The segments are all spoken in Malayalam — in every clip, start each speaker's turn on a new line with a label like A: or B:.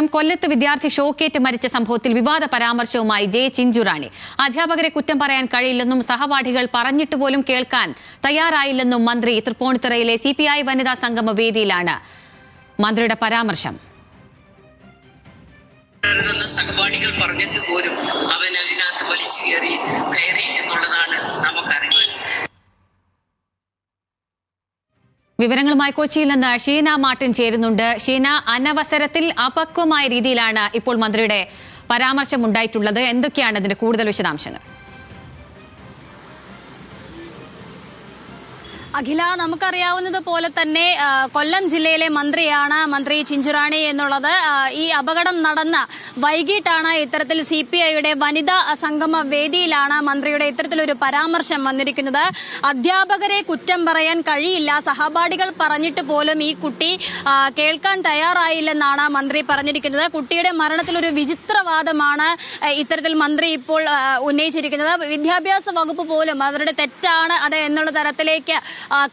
A: കുറ്റം. കൊല്ലത്ത് വിദ്യാർത്ഥി ഷോക്കേറ്റ് മരിച്ച സംഭവത്തിൽ വിവാദ പരാമർശവുമായി ജെ ചിഞ്ചുറാണി. അധ്യാപകരെ കുറ്റം പറയാൻ കഴിയില്ലെന്നും സഹപാഠികൾ പറഞ്ഞിട്ട് പോലും കേൾക്കാൻ തയ്യാറായില്ലെന്നും മന്ത്രി. തൃപ്പൂണിത്തുറയിലെ CPI വനിതാ സംഗമ വേദിയിലാണ് മന്ത്രിയുടെ പരാമർശം.
B: സഹപാഠികൾ പറഞ്ഞിട്ട് പോലും അവൻ അതിനകത്ത് വലിച്ചു കയറി എന്നുള്ളതാണ് നമുക്കറിയാൻ.
A: വിവരങ്ങളുമായി കൊച്ചിയിൽ നിന്ന് ഷീന മാർട്ടിൻ ചേരുന്നുണ്ട്. ഷീന, അനവസരത്തിൽ അപക്വമായ രീതിയിലാണ് ഇപ്പോൾ മന്ത്രിയുടെ പരാമർശം ഉണ്ടായിട്ടുള്ളത്. എന്തൊക്കെയാണ് അതിന്റെ കൂടുതൽ വിശദാംശങ്ങൾ?
C: അഖില, നമുക്കറിയാവുന്നതുപോലെ തന്നെ കൊല്ലം ജില്ലയിലെ മന്ത്രി ചിഞ്ചുറാണി എന്നുള്ളത് ഈ അപകടം നടന്ന വൈകിട്ടാണ് ഇത്തരത്തിൽ CPIയുടെ വനിതാ സംഗമ വേദിയിലാണ് മന്ത്രിയുടെ ഇത്തരത്തിലൊരു പരാമർശം വന്നിരിക്കുന്നത്. അധ്യാപകരെ കുറ്റം പറയാൻ കഴിയില്ല, സഹപാഠികൾ പറഞ്ഞിട്ട് പോലും ഈ കുട്ടി കേൾക്കാൻ തയ്യാറായില്ലെന്നാണ് മന്ത്രി പറഞ്ഞിരിക്കുന്നത്. കുട്ടിയുടെ മരണത്തിലൊരു വിചിത്രവാദമാണ് ഇത്തരത്തിൽ മന്ത്രി ഇപ്പോൾ ഉന്നയിച്ചിരിക്കുന്നത്. വിദ്യാഭ്യാസ വകുപ്പ് പോലും അവരുടെ തെറ്റാണ് അത് എന്നുള്ള തരത്തിലേക്ക്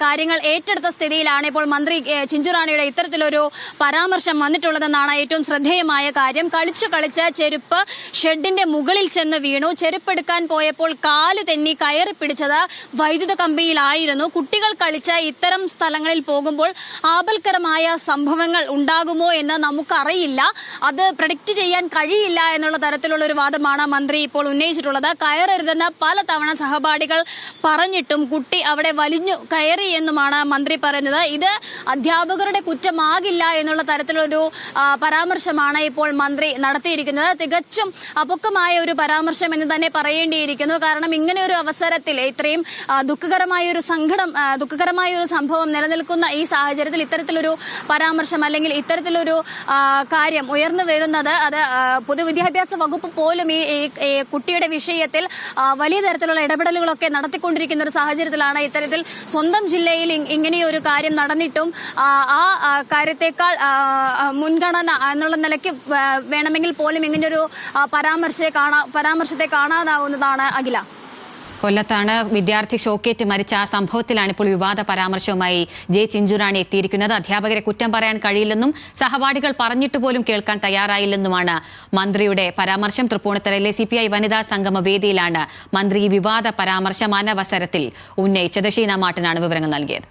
C: കാര്യങ്ങൾ ഏറ്റെടുത്ത സ്ഥിതിയിലാണ് ഇപ്പോൾ മന്ത്രി ചിഞ്ചുറാണിയുടെ ഇത്തരത്തിലൊരു പരാമർശം വന്നിട്ടുള്ളതെന്നാണ് ഏറ്റവും ശ്രദ്ധേയമായ കാര്യം. കളിച്ച് ചെരുപ്പ് ഷെഡിന്റെ മുകളിൽ ചെന്ന് വീണു. ചെരുപ്പെടുക്കാൻ പോയപ്പോൾ കാല് തെന്നി കയറി പിടിച്ചത് വൈദ്യുത കമ്പിയിലായിരുന്നു. കുട്ടികൾ കളിച്ച ഇത്തരം സ്ഥലങ്ങളിൽ പോകുമ്പോൾ ആപൽക്കരമായ സംഭവങ്ങൾ ഉണ്ടാകുമോ എന്ന് നമുക്കറിയില്ല. അത് പ്രഡിക്റ്റ് ചെയ്യാൻ കഴിയില്ല എന്നുള്ള തരത്തിലുള്ള ഒരു വാദമാണ് മന്ത്രി ഇപ്പോൾ ഉന്നയിച്ചിട്ടുള്ളത്. കയറരുതെന്ന് പലതവണ സഹപാഠികൾ പറഞ്ഞിട്ടും കുട്ടി അവിടെ വലിഞ്ഞു കയറി എന്നുമാണ് മന്ത്രി പറയുന്നത്. ഇത് അധ്യാപകരുടെ കുറ്റമാകില്ല എന്നുള്ള തരത്തിലൊരു പരാമർശമാണ് ഇപ്പോൾ മന്ത്രി നടത്തിയിരിക്കുന്നത്. തികച്ചും അപക്വമായ ഒരു പരാമർശം എന്ന് തന്നെ പറയേണ്ടിയിരിക്കുന്നു. കാരണം ഇങ്ങനെ ഒരു അവസരത്തിൽ ഇത്രയും ദുഃഖകരമായ ഒരു സംഭവം നിലനിൽക്കുന്ന ഈ സാഹചര്യത്തിൽ ഇത്തരത്തിലൊരു പരാമർശം അല്ലെങ്കിൽ ഇത്തരത്തിലൊരു കാര്യം ഉയർന്നു വരുന്നത് അത് പൊതുവിദ്യാഭ്യാസ വകുപ്പ് പോലും ഈ കുട്ടിയുടെ വിഷയത്തിൽ വലിയ തരത്തിലുള്ള ഇടപെടലുകളൊക്കെ നടത്തിക്കൊണ്ടിരിക്കുന്ന ഒരു സാഹചര്യത്തിലാണ് ഇത്തരത്തിൽ സ്വന്തം ജില്ലയിൽ ഇങ്ങനെയൊരു കാര്യം നടന്നിട്ടും ആ കാര്യത്തെക്കാൾ മുൻഗണന എന്നുള്ള നിലയ്ക്ക് വേണമെങ്കിൽ പോലും ഇങ്ങനെയൊരു പരാമർശത്തെ കാണാതാവുന്നതാണ് അഖില.
A: കൊല്ലത്താണ് വിദ്യാർത്ഥി ഷോക്കേറ്റ് മരിച്ച ആ സംഭവത്തിലാണ് ഇപ്പോൾ വിവാദ പരാമർശവുമായി ജെ ചിഞ്ചുറാണി എത്തിയിരിക്കുന്നത്. അധ്യാപകരെ കുറ്റം പറയാൻ കഴിയില്ലെന്നും സഹപാഠികൾ പറഞ്ഞിട്ട് പോലും കേൾക്കാൻ തയ്യാറായില്ലെന്നുമാണ് മന്ത്രിയുടെ പരാമർശം. തൃപ്പൂണിത്തുറയിലെ CPI വനിതാ സംഗമ വേദിയിലാണ് മന്ത്രി വിവാദ പരാമർശം അനവസരത്തിൽ ഉന്നയിച്ചത്. ഷീന മാർട്ടിനാണ് വിവരങ്ങൾ നൽകിയത്.